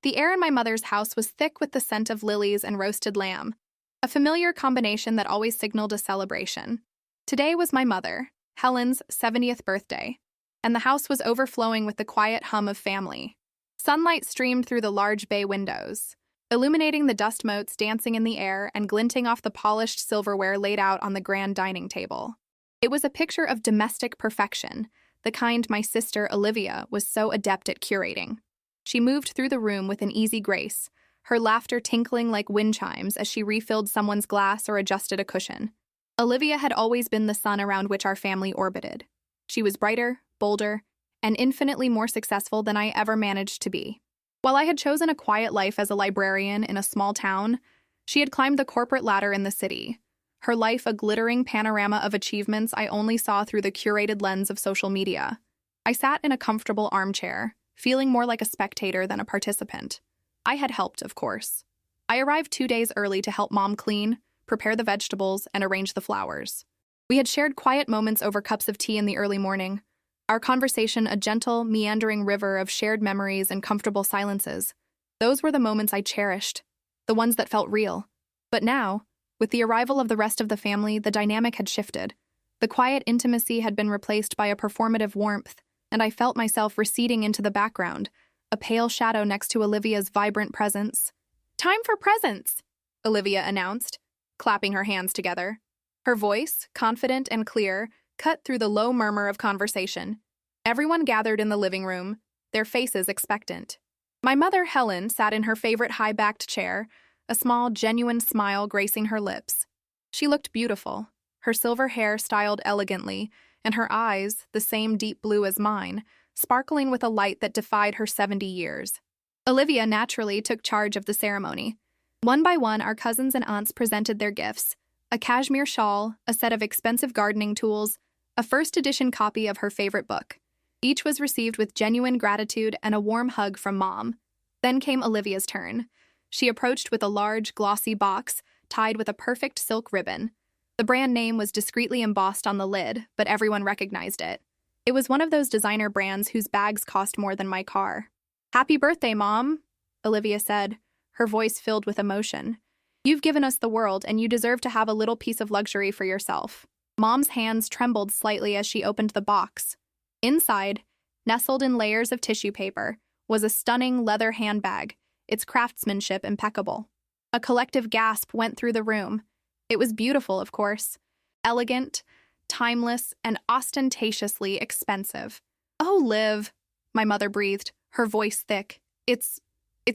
The air in my mother's house was thick with the scent of lilies and roasted lamb, a familiar combination that always signaled a celebration. Today was my mother, Helen's 70th birthday, and the house was overflowing with the quiet hum of family. Sunlight streamed through the large bay windows, illuminating the dust motes dancing in the air and glinting off the polished silverware laid out on the grand dining table. It was a picture of domestic perfection, the kind my sister Olivia was so adept at curating. She moved through the room with an easy grace, her laughter tinkling like wind chimes as she refilled someone's glass or adjusted a cushion. Olivia had always been the sun around which our family orbited. She was brighter, bolder, and infinitely more successful than I ever managed to be. While I had chosen a quiet life as a librarian in a small town, she had climbed the corporate ladder in the city, her life a glittering panorama of achievements I only saw through the curated lens of social media. I sat in a comfortable armchair, feeling more like a spectator than a participant. I had helped, of course. I arrived 2 days early to help Mom clean, prepare the vegetables, and arrange the flowers. We had shared quiet moments over cups of tea in the early morning, our conversation a gentle, meandering river of shared memories and comfortable silences. Those were the moments I cherished, the ones that felt real. But now, with the arrival of the rest of the family, the dynamic had shifted. The quiet intimacy had been replaced by a performative warmth, and I felt myself receding into the background, a pale shadow next to Olivia's vibrant presence. "Time for presents," Olivia announced, clapping her hands together. Her voice, confident and clear, cut through the low murmur of conversation. Everyone gathered in the living room, their faces expectant. My mother, Helen, sat in her favorite high-backed chair, a small, genuine smile gracing her lips. She looked beautiful, her silver hair styled elegantly, and her eyes, the same deep blue as mine, sparkling with a light that defied her 70 years. Olivia naturally took charge of the ceremony. One by one, our cousins and aunts presented their gifts: a cashmere shawl, a set of expensive gardening tools, a first-edition copy of her favorite book. Each was received with genuine gratitude and a warm hug from Mom. Then came Olivia's turn. She approached with a large, glossy box tied with a perfect silk ribbon. The brand name was discreetly embossed on the lid, but everyone recognized it. It was one of those designer brands whose bags cost more than my car. "Happy birthday, Mom," Olivia said, her voice filled with emotion. "You've given us the world, and you deserve to have a little piece of luxury for yourself." Mom's hands trembled slightly as she opened the box. Inside, nestled in layers of tissue paper, was a stunning leather handbag, its craftsmanship impeccable. A collective gasp went through the room. It was beautiful, of course. Elegant, timeless, and ostentatiously expensive. "Oh, Liv," my mother breathed, her voice thick. It's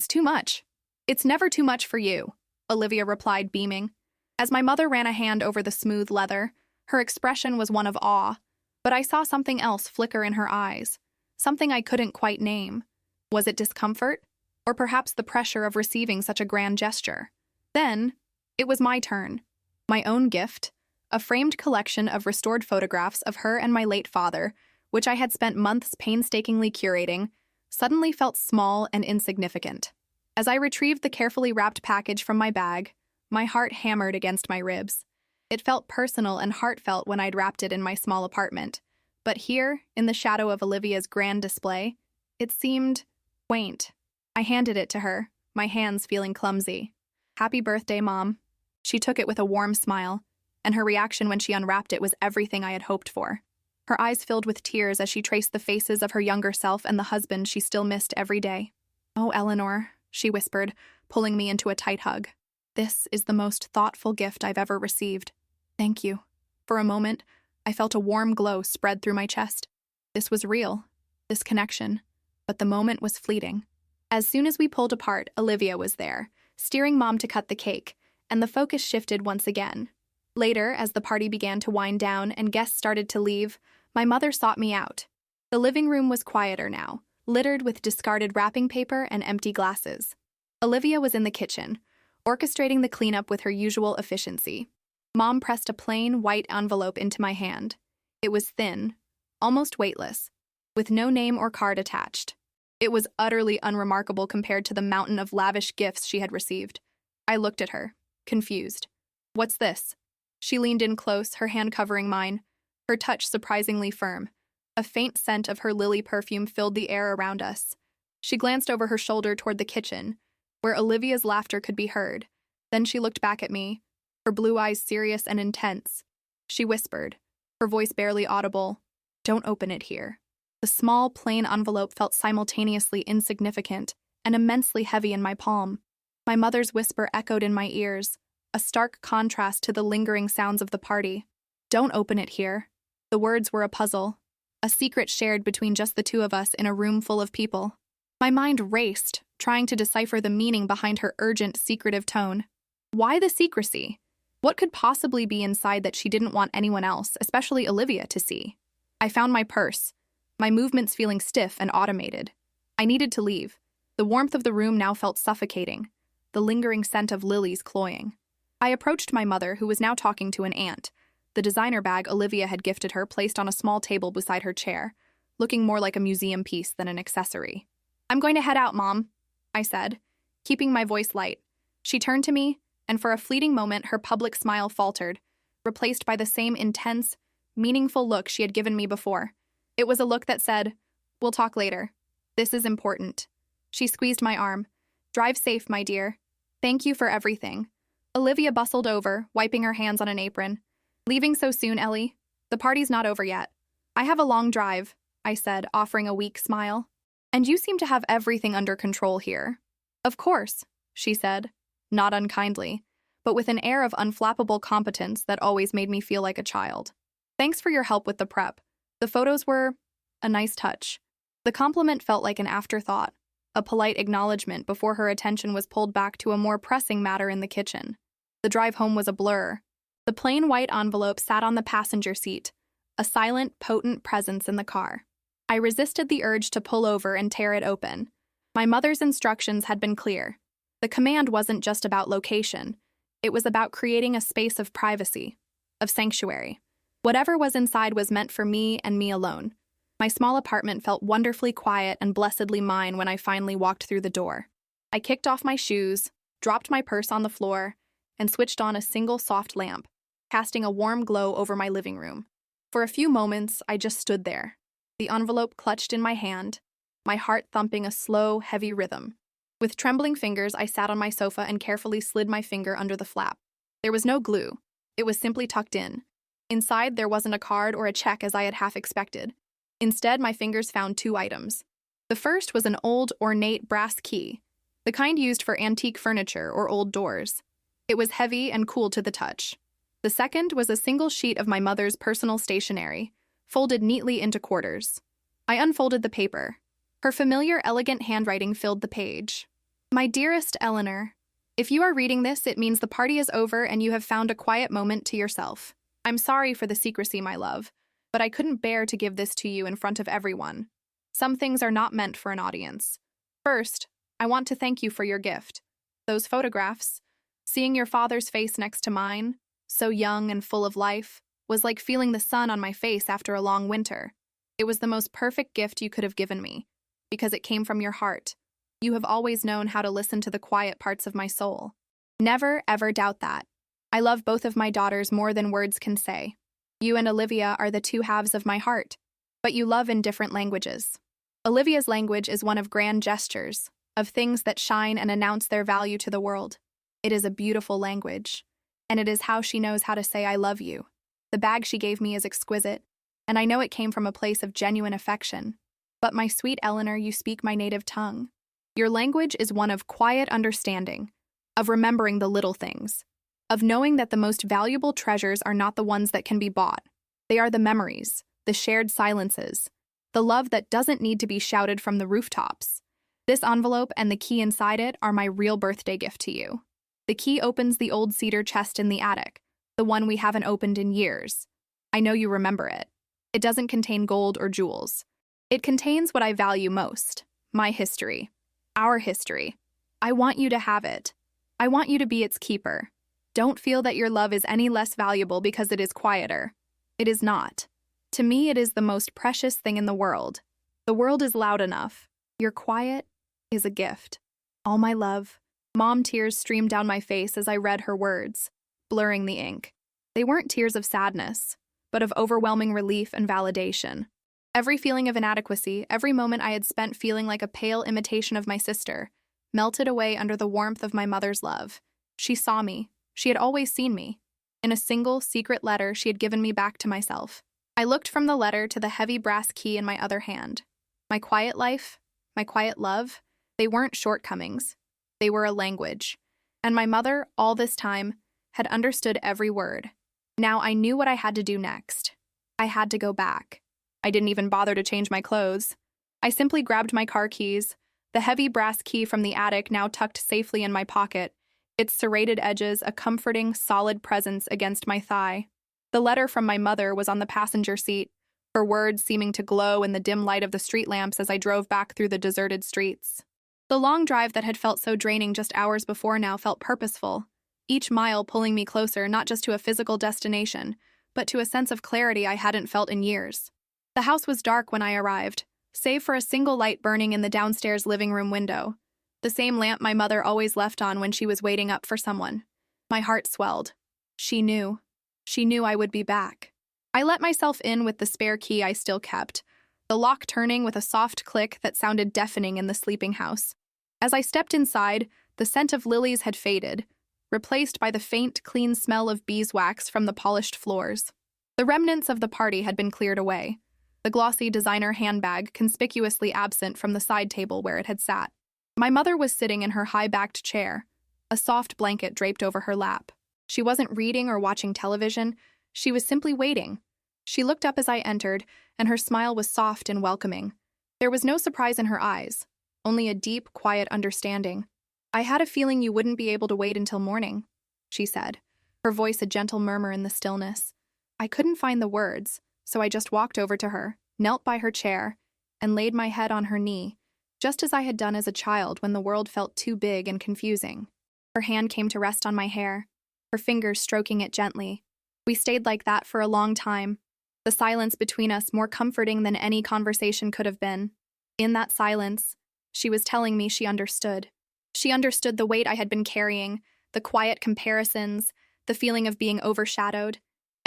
too much." "It's never too much for you," Olivia replied, beaming. As my mother ran a hand over the smooth leather, her expression was one of awe, but I saw something else flicker in her eyes, something I couldn't quite name. Was it discomfort? Or perhaps the pressure of receiving such a grand gesture? Then, it was my turn. My own gift, a framed collection of restored photographs of her and my late father, which I had spent months painstakingly curating, suddenly felt small and insignificant. As I retrieved the carefully wrapped package from my bag, my heart hammered against my ribs. It felt personal and heartfelt when I'd wrapped it in my small apartment, but here, in the shadow of Olivia's grand display, it seemed quaint. I handed it to her, my hands feeling clumsy. "Happy birthday, Mom." She took it with a warm smile, and her reaction when she unwrapped it was everything I had hoped for. Her eyes filled with tears as she traced the faces of her younger self and the husband she still missed every day. "Oh, Eleanor," she whispered, pulling me into a tight hug. "This is the most thoughtful gift I've ever received. Thank you." For a moment, I felt a warm glow spread through my chest. This was real, this connection, but the moment was fleeting. As soon as we pulled apart, Olivia was there, steering Mom to cut the cake, and the focus shifted once again. Later, as the party began to wind down and guests started to leave, my mother sought me out. The living room was quieter now, littered with discarded wrapping paper and empty glasses. Olivia was in the kitchen, orchestrating the cleanup with her usual efficiency. Mom pressed a plain, white envelope into my hand. It was thin, almost weightless, with no name or card attached. It was utterly unremarkable compared to the mountain of lavish gifts she had received. I looked at her, confused. "What's this?" She leaned in close, her hand covering mine, her touch surprisingly firm. A faint scent of her lily perfume filled the air around us. She glanced over her shoulder toward the kitchen, where Olivia's laughter could be heard. Then she looked back at me, her blue eyes serious and intense. She whispered, her voice barely audible, "Don't open it here." The small, plain envelope felt simultaneously insignificant and immensely heavy in my palm. My mother's whisper echoed in my ears, a stark contrast to the lingering sounds of the party. "Don't open it here." The words were a puzzle, a secret shared between just the two of us in a room full of people. My mind raced, trying to decipher the meaning behind her urgent, secretive tone. Why the secrecy? What could possibly be inside that she didn't want anyone else, especially Olivia, to see? I found my purse, my movements feeling stiff and automated. I needed to leave. The warmth of the room now felt suffocating, the lingering scent of lilies cloying. I approached my mother, who was now talking to an aunt, the designer bag Olivia had gifted her placed on a small table beside her chair, looking more like a museum piece than an accessory. "I'm going to head out, Mom," I said, keeping my voice light. She turned to me, and for a fleeting moment her public smile faltered, replaced by the same intense, meaningful look she had given me before. It was a look that said, "We'll talk later. This is important." She squeezed my arm. "Drive safe, my dear. Thank you for everything." Olivia bustled over, wiping her hands on an apron. "Leaving so soon, Ellie? The party's not over yet." "I have a long drive," I said, offering a weak smile. "And you seem to have everything under control here." "Of course," she said, not unkindly, but with an air of unflappable competence that always made me feel like a child. "Thanks for your help with the prep. The photos were a nice touch." The compliment felt like an afterthought, a polite acknowledgement before her attention was pulled back to a more pressing matter in the kitchen. The drive home was a blur. The plain white envelope sat on the passenger seat, a silent, potent presence in the car. I resisted the urge to pull over and tear it open. My mother's instructions had been clear. The command wasn't just about location. It was about creating a space of privacy, of sanctuary. Whatever was inside was meant for me and me alone. My small apartment felt wonderfully quiet and blessedly mine when I finally walked through the door. I kicked off my shoes, dropped my purse on the floor, and switched on a single soft lamp, casting a warm glow over my living room. For a few moments, I just stood there, the envelope clutched in my hand, my heart thumping a slow, heavy rhythm. With trembling fingers, I sat on my sofa and carefully slid my finger under the flap. There was no glue. It was simply tucked in. Inside, there wasn't a card or a check as I had half expected. Instead, my fingers found two items. The first was an old, ornate brass key, the kind used for antique furniture or old doors. It was heavy and cool to the touch. The second was a single sheet of my mother's personal stationery, folded neatly into quarters. I unfolded the paper. Her familiar, elegant handwriting filled the page. "My dearest Eleanor, if you are reading this, it means the party is over and you have found a quiet moment to yourself. I'm sorry for the secrecy, my love, but I couldn't bear to give this to you in front of everyone. Some things are not meant for an audience. First, I want to thank you for your gift. Those photographs, seeing your father's face next to mine, so young and full of life, was like feeling the sun on my face after a long winter. It was the most perfect gift you could have given me, because it came from your heart. You have always known how to listen to the quiet parts of my soul. Never, ever doubt that. I love both of my daughters more than words can say. You and Olivia are the two halves of my heart, but you love in different languages. Olivia's language is one of grand gestures, of things that shine and announce their value to the world. It is a beautiful language, and it is how she knows how to say I love you. The bag she gave me is exquisite, and I know it came from a place of genuine affection. But my sweet Eleanor, you speak my native tongue. Your language is one of quiet understanding, of remembering the little things, of knowing that the most valuable treasures are not the ones that can be bought. They are the memories, the shared silences, the love that doesn't need to be shouted from the rooftops. This envelope and the key inside it are my real birthday gift to you. The key opens the old cedar chest in the attic, the one we haven't opened in years. I know you remember it. It doesn't contain gold or jewels. It contains what I value most, my history, our history. I want you to have it. I want you to be its keeper. Don't feel that your love is any less valuable because it is quieter. It is not. To me, it is the most precious thing in the world. The world is loud enough. Your quiet is a gift. All my love. Mom, tears streamed down my face as I read her words, blurring the ink. They weren't tears of sadness, but of overwhelming relief and validation. Every feeling of inadequacy, every moment I had spent feeling like a pale imitation of my sister, melted away under the warmth of my mother's love. She saw me. She had always seen me. In a single, secret letter, she had given me back to myself. I looked from the letter to the heavy brass key in my other hand. My quiet life, my quiet love, they weren't shortcomings. They were a language. And my mother, all this time, had understood every word. Now I knew what I had to do next. I had to go back. I didn't even bother to change my clothes. I simply grabbed my car keys, the heavy brass key from the attic now tucked safely in my pocket, its serrated edges a comforting, solid presence against my thigh. The letter from my mother was on the passenger seat, her words seeming to glow in the dim light of the street lamps as I drove back through the deserted streets. The long drive that had felt so draining just hours before now felt purposeful, each mile pulling me closer not just to a physical destination, but to a sense of clarity I hadn't felt in years. The house was dark when I arrived, save for a single light burning in the downstairs living room window, the same lamp my mother always left on when she was waiting up for someone. My heart swelled. She knew. She knew I would be back. I let myself in with the spare key I still kept, the lock turning with a soft click that sounded deafening in the sleeping house. As I stepped inside, the scent of lilies had faded, replaced by the faint, clean smell of beeswax from the polished floors. The remnants of the party had been cleared away, the glossy designer handbag conspicuously absent from the side table where it had sat. My mother was sitting in her high-backed chair, a soft blanket draped over her lap. She wasn't reading or watching television, she was simply waiting. She looked up as I entered, and her smile was soft and welcoming. There was no surprise in her eyes, only a deep, quiet understanding. "I had a feeling you wouldn't be able to wait until morning," she said, her voice a gentle murmur in the stillness. I couldn't find the words, so I just walked over to her, knelt by her chair, and laid my head on her knee, just as I had done as a child when the world felt too big and confusing. Her hand came to rest on my hair, her fingers stroking it gently. We stayed like that for a long time, the silence between us more comforting than any conversation could have been. In that silence, she was telling me she understood. She understood the weight I had been carrying, the quiet comparisons, the feeling of being overshadowed.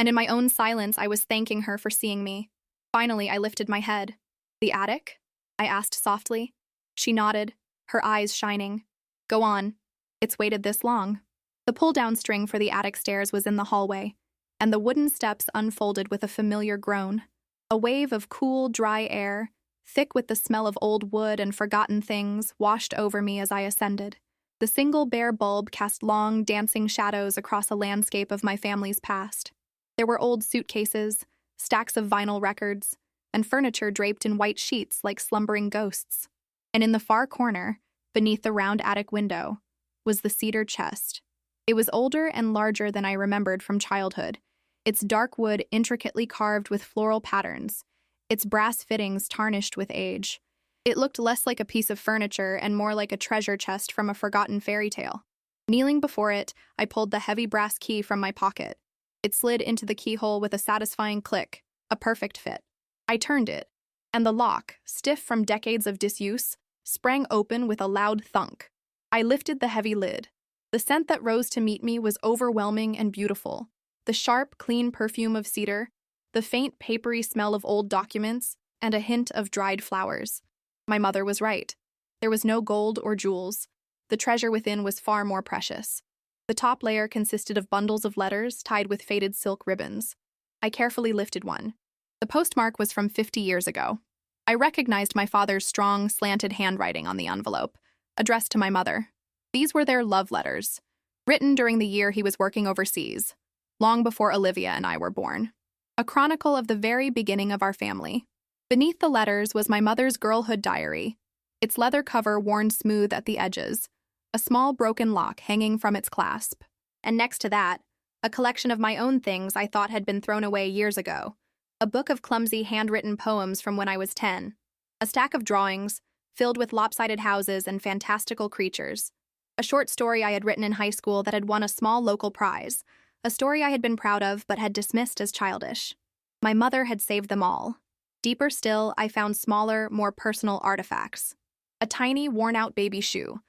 And in my own silence, I was thanking her for seeing me. Finally, I lifted my head. "The attic?" I asked softly. She nodded, her eyes shining. "Go on. It's waited this long." The pull-down string for the attic stairs was in the hallway, and the wooden steps unfolded with a familiar groan. A wave of cool, dry air, thick with the smell of old wood and forgotten things, washed over me as I ascended. The single bare bulb cast long, dancing shadows across a landscape of my family's past. There were old suitcases, stacks of vinyl records, and furniture draped in white sheets like slumbering ghosts. And in the far corner, beneath the round attic window, was the cedar chest. It was older and larger than I remembered from childhood, its dark wood intricately carved with floral patterns, its brass fittings tarnished with age. It looked less like a piece of furniture and more like a treasure chest from a forgotten fairy tale. Kneeling before it, I pulled the heavy brass key from my pocket. It slid into the keyhole with a satisfying click, a perfect fit. I turned it, and the lock, stiff from decades of disuse, sprang open with a loud thunk. I lifted the heavy lid. The scent that rose to meet me was overwhelming and beautiful. The sharp, clean perfume of cedar, the faint, papery smell of old documents, and a hint of dried flowers. My mother was right. There was no gold or jewels. The treasure within was far more precious. The top layer consisted of bundles of letters tied with faded silk ribbons. I carefully lifted one. The postmark was from 50 years ago. I recognized my father's strong, slanted handwriting on the envelope, addressed to my mother. These were their love letters, written during the year he was working overseas, long before Olivia and I were born. A chronicle of the very beginning of our family. Beneath the letters was my mother's girlhood diary, its leather cover worn smooth at the edges, a small broken lock hanging from its clasp. And next to that, a collection of my own things I thought had been thrown away years ago. A book of clumsy handwritten poems from when I was 10. A stack of drawings, filled with lopsided houses and fantastical creatures. A short story I had written in high school that had won a small local prize. A story I had been proud of but had dismissed as childish. My mother had saved them all. Deeper still, I found smaller, more personal artifacts. A tiny, worn-out baby shoe,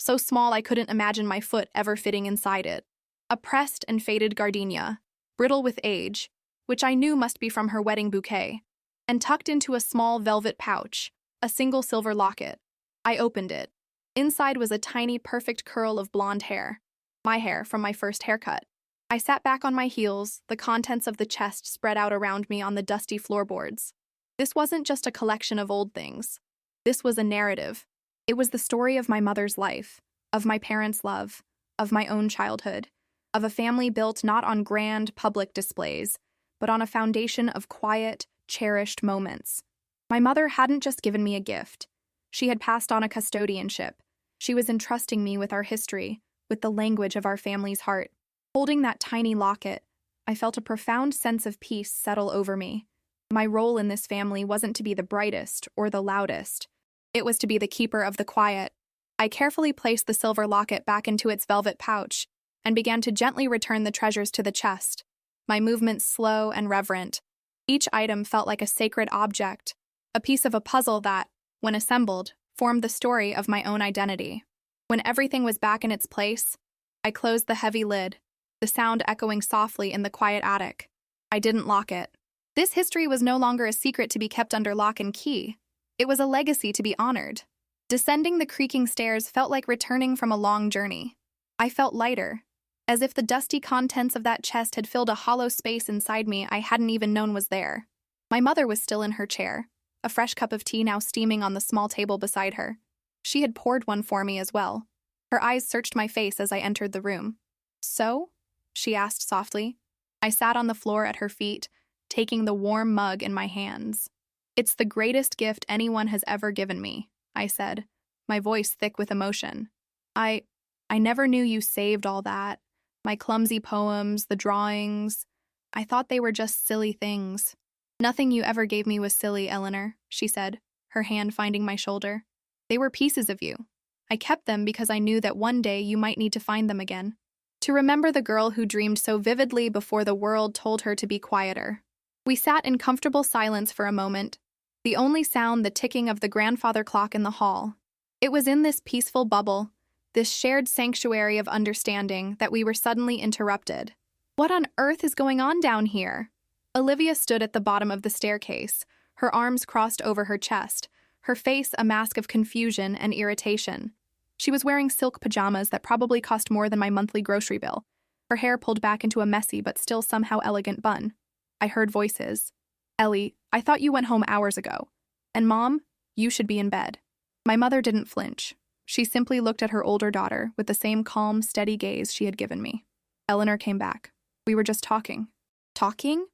so small I couldn't imagine my foot ever fitting inside it. A pressed and faded gardenia, brittle with age, which I knew must be from her wedding bouquet. and tucked into a small velvet pouch, a single silver locket. I opened it. Inside was a tiny, perfect curl of blonde hair. My hair from my first haircut. I sat back on my heels, the contents of the chest spread out around me on the dusty floorboards. This wasn't just a collection of old things. This was a narrative. It was the story of my mother's life, of my parents' love, of my own childhood, of a family built not on grand public displays, but on a foundation of quiet, cherished moments. My mother hadn't just given me a gift. She had passed on a custodianship. She was entrusting me with our history, with the language of our family's heart. Holding that tiny locket, I felt a profound sense of peace settle over me. My role in this family wasn't to be the brightest or the loudest. It was to be the keeper of the quiet. I carefully placed the silver locket back into its velvet pouch and began to gently return the treasures to the chest, my movements slow and reverent. Each item felt like a sacred object, a piece of a puzzle that, when assembled, formed the story of my own identity. When everything was back in its place, I closed the heavy lid, the sound echoing softly in the quiet attic. I didn't lock it. This history was no longer a secret to be kept under lock and key. It was a legacy to be honored. Descending the creaking stairs felt like returning from a long journey. I felt lighter, as if the dusty contents of that chest had filled a hollow space inside me I hadn't even known was there. My mother was still in her chair, a fresh cup of tea now steaming on the small table beside her. She had poured one for me as well. Her eyes searched my face as I entered the room. "So?" she asked softly. I sat on the floor at her feet, taking the warm mug in my hands. "It's the greatest gift anyone has ever given me," I said, my voice thick with emotion. I never knew you saved all that. My clumsy poems, the drawings. I thought they were just silly things." "Nothing you ever gave me was silly, Eleanor," she said, her hand finding my shoulder. "They were pieces of you. I kept them because I knew that one day you might need to find them again. To remember the girl who dreamed so vividly before the world told her to be quieter." We sat in comfortable silence for a moment, the only sound the ticking of the grandfather clock in the hall. It was in this peaceful bubble, this shared sanctuary of understanding, that we were suddenly interrupted. "What on earth is going on down here?" Olivia stood at the bottom of the staircase, her arms crossed over her chest, her face a mask of confusion and irritation. She was wearing silk pajamas that probably cost more than my monthly grocery bill, her hair pulled back into a messy but still somehow elegant bun. I heard voices. "Ellie, I thought you went home hours ago. And Mom, you should be in bed." My mother didn't flinch. She simply looked at her older daughter with the same calm, steady gaze she had given me. Eleanor came back. "We were just talking." "Talking?"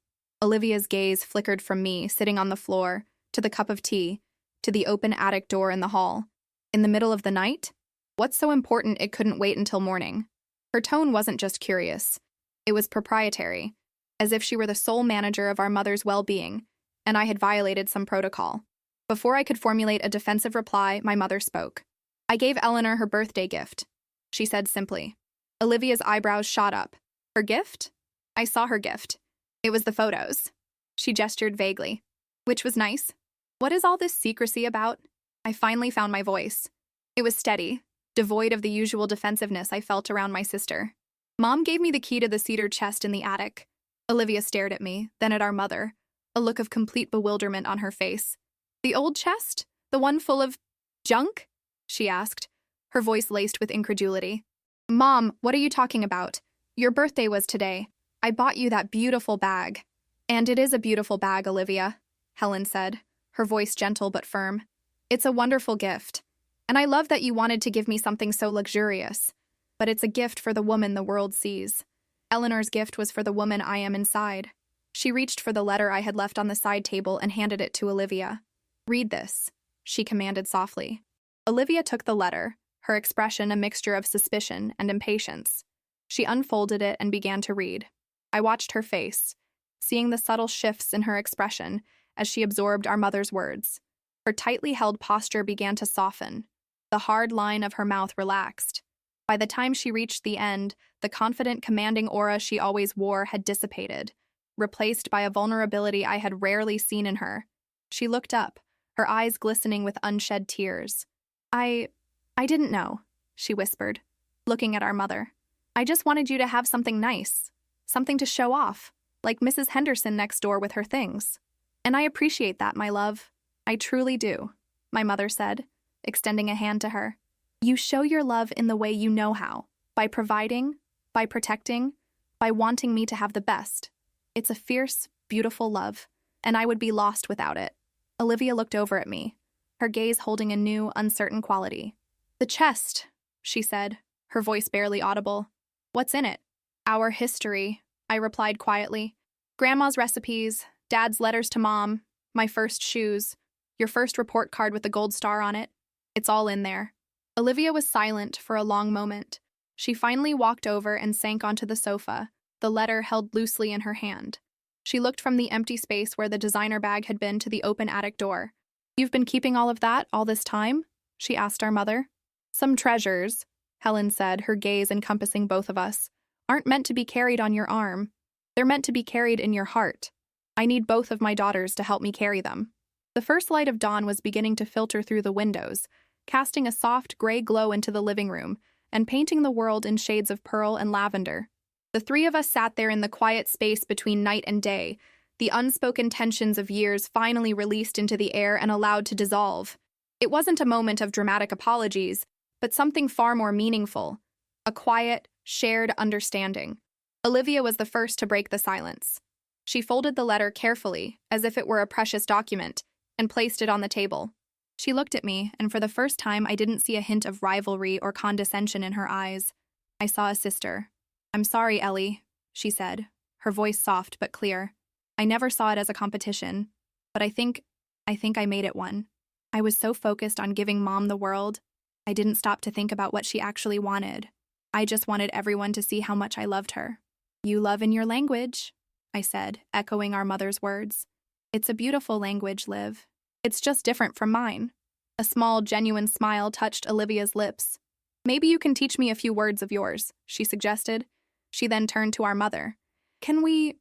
Olivia's gaze flickered from me, sitting on the floor, to the cup of tea, to the open attic door in the hall. "In the middle of the night? What's so important it couldn't wait until morning?" Her tone wasn't just curious. It was proprietary, as if she were the sole manager of our mother's well-being, and I had violated some protocol. Before I could formulate a defensive reply, my mother spoke. "I gave Eleanor her birthday gift," she said simply. Olivia's eyebrows shot up. "Her gift?" "I saw her gift. It was the photos." She gestured vaguely. "Which was nice. What is all this secrecy about?" I finally found my voice. It was steady, devoid of the usual defensiveness I felt around my sister. "Mom gave me the key to the cedar chest in the attic." Olivia stared at me, then at our mother, a look of complete bewilderment on her face. "The old chest? The one full of junk?" she asked, her voice laced with incredulity. "Mom, what are you talking about? Your birthday was today. I bought you that beautiful bag." "And it is a beautiful bag, Olivia," Helen said, her voice gentle but firm. "It's a wonderful gift. And I love that you wanted to give me something so luxurious. But it's a gift for the woman the world sees. Eleanor's gift was for the woman I am inside." She reached for the letter I had left on the side table and handed it to Olivia. "Read this," she commanded softly. Olivia took the letter, her expression a mixture of suspicion and impatience. She unfolded it and began to read. I watched her face, seeing the subtle shifts in her expression as she absorbed our mother's words. Her tightly held posture began to soften. The hard line of her mouth relaxed. By the time she reached the end, the confident, commanding aura she always wore had dissipated, replaced by a vulnerability I had rarely seen in her. She looked up, her eyes glistening with unshed tears. I didn't know," she whispered, looking at our mother. "I just wanted you to have something nice, something to show off, like Mrs. Henderson next door with her things." And I appreciate that, my love. I truly do, my mother said, extending a hand to her. You show your love in the way you know how, by providing, by protecting, by wanting me to have the best. It's a fierce, beautiful love, and I would be lost without it. Olivia looked over at me, her gaze holding a new, uncertain quality. The chest, she said, her voice barely audible. What's in it? Our history, I replied quietly. Grandma's recipes, Dad's letters to Mom, my first shoes, your first report card with the gold star on it. It's all in there. Olivia was silent for a long moment. She finally walked over and sank onto the sofa, the letter held loosely in her hand. She looked from the empty space where the designer bag had been to the open attic door. You've been keeping all of that all this time? She asked our mother. Some treasures, Helen said, her gaze encompassing both of us, aren't meant to be carried on your arm. They're meant to be carried in your heart. I need both of my daughters to help me carry them. The first light of dawn was beginning to filter through the windows, casting a soft gray glow into the living room and painting the world in shades of pearl and lavender. The three of us sat there in the quiet space between night and day, the unspoken tensions of years finally released into the air and allowed to dissolve. It wasn't a moment of dramatic apologies, but something far more meaningful, a quiet, shared understanding. Olivia was the first to break the silence. She folded the letter carefully, as if it were a precious document, and placed it on the table. She looked at me, and for the first time I didn't see a hint of rivalry or condescension in her eyes. I saw a sister. I'm sorry, Ellie, she said, her voice soft but clear. I never saw it as a competition, but I think I made it one. I was so focused on giving Mom the world, I didn't stop to think about what she actually wanted. I just wanted everyone to see how much I loved her. You love in your language, I said, echoing our mother's words. It's a beautiful language, Liv. It's just different from mine. A small, genuine smile touched Olivia's lips. Maybe you can teach me a few words of yours, she suggested. She then turned to our mother. Can we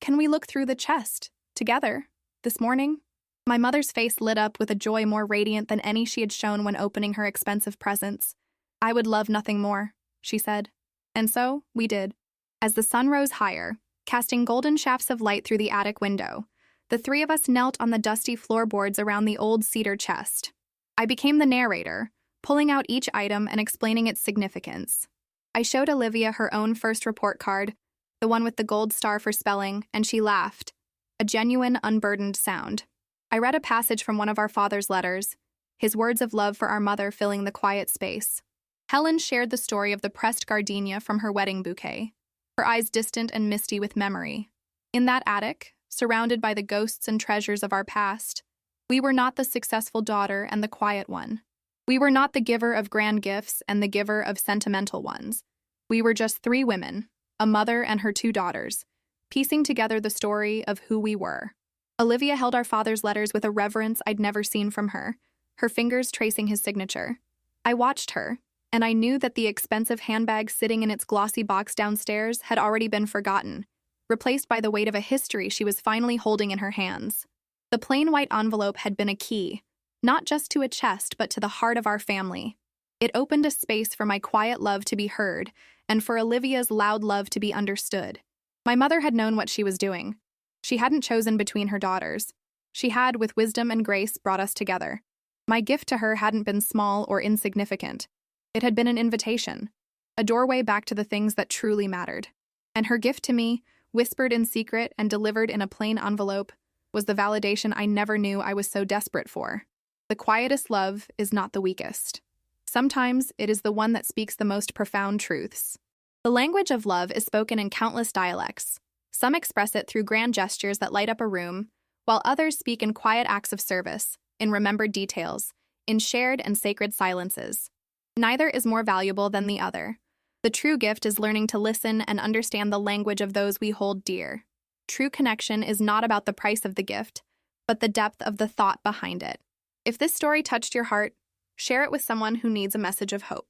look through the chest, together, this morning? My mother's face lit up with a joy more radiant than any she had shown when opening her expensive presents. I would love nothing more, she said. And so, we did. As the sun rose higher, casting golden shafts of light through the attic window, the three of us knelt on the dusty floorboards around the old cedar chest. I became the narrator, pulling out each item and explaining its significance. I showed Olivia her own first report card, the one with the gold star for spelling, and she laughed, a genuine, unburdened sound. I read a passage from one of our father's letters, his words of love for our mother filling the quiet space. Helen shared the story of the pressed gardenia from her wedding bouquet, her eyes distant and misty with memory. In that attic, surrounded by the ghosts and treasures of our past, we were not the successful daughter and the quiet one. We were not the giver of grand gifts and the giver of sentimental ones. We were just three women, a mother and her two daughters, piecing together the story of who we were. Olivia held our father's letters with a reverence I'd never seen from her, her fingers tracing his signature. I watched her, and I knew that the expensive handbag sitting in its glossy box downstairs had already been forgotten, replaced by the weight of a history she was finally holding in her hands. The plain white envelope had been a key, not just to a chest but to the heart of our family. It opened a space for my quiet love to be heard, and for Olivia's loud love to be understood. My mother had known what she was doing. She hadn't chosen between her daughters. She had, with wisdom and grace, brought us together. My gift to her hadn't been small or insignificant. It had been an invitation, a doorway back to the things that truly mattered. And her gift to me, whispered in secret and delivered in a plain envelope, was the validation I never knew I was so desperate for. The quietest love is not the weakest. Sometimes it is the one that speaks the most profound truths. The language of love is spoken in countless dialects. Some express it through grand gestures that light up a room, while others speak in quiet acts of service, in remembered details, in shared and sacred silences. Neither is more valuable than the other. The true gift is learning to listen and understand the language of those we hold dear. True connection is not about the price of the gift, but the depth of the thought behind it. If this story touched your heart, share it with someone who needs a message of hope.